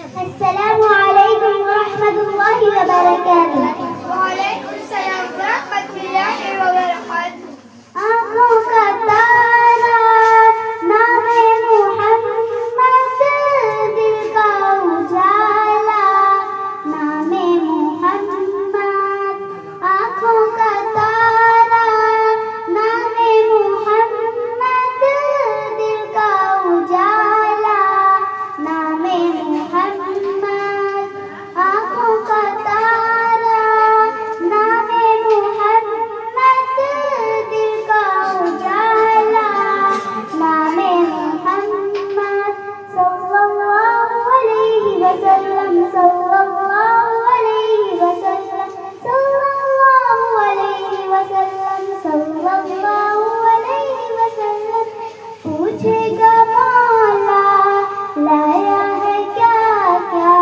السلام عليكم ورحمة الله وبركاته. وعليكم السلام ورحمة الله وبركاته. آنکھوں کا تارا نام محمد، دل کا اجالا نام محمد. آنکھوں کا تارا نام محمد، دل کا اجالا نام محمد. آنکھوں کا تارا نام محمد، دل کا اجالا نام محمد. صلی اللہ علیہ وسلم، صلی اللہ علیہ وسلم، صلی اللہ علیہ وسلم، صلی اللہ علیہ وسلم. پوچھے گا مولا لایا ہے کیا کیا،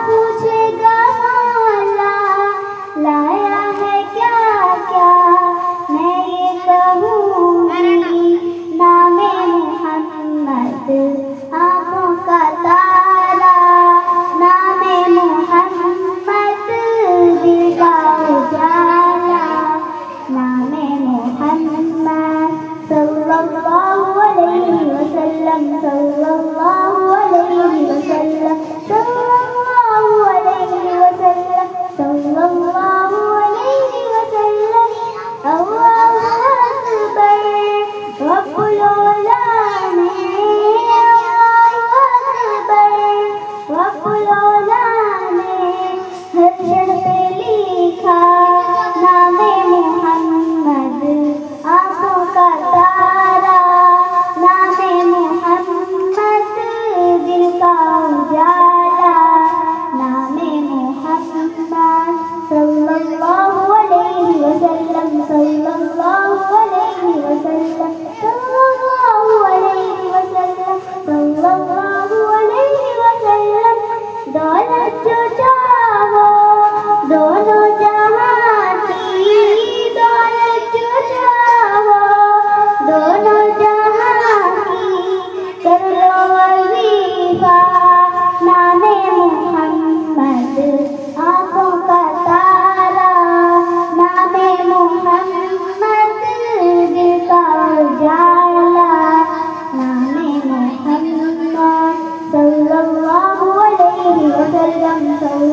پوچھے گا مولا لایا ہے کیا کیا. میں یہ کہوں گی نام محمد. آنکھوں کا تارا نام محمد، دل کا اجالا نام محمد. صلی اللہ علیہ وسلم، صلی اللہ علیہ وسلم، صلی اللہ علیہ وسلم، صلی اللہ علیہ وسلم. اللہ اکبر رب العالمین، اللہ اکبر رب العالمین. ہر جڑ پہ لکھا نام محمد. آنکھوں کا تارا نام محمد، دل کا اجالا نام محمد. صلی اللہ علیہ وسلم، صلی اللہ علیہ وسلم، صلی اللہ علیہ وسلم، صلی اللہ علیہ وسلم. دولت جو چاہو دونوں جہاں کی، دولت جو چاہو دونوں جہاں کی. کر لو وظیفہ نام محمد. آنکھوں کا تارا نام محمد، دل کا اجالا نام محمد. صلی اللہ علیہ وسلم، صلی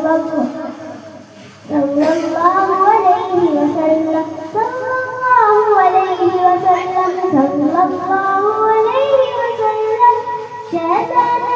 اللہ علیہ وسلم، صلی اللہ علیہ وسلم، صلی اللہ علیہ وسلم. شہزادہ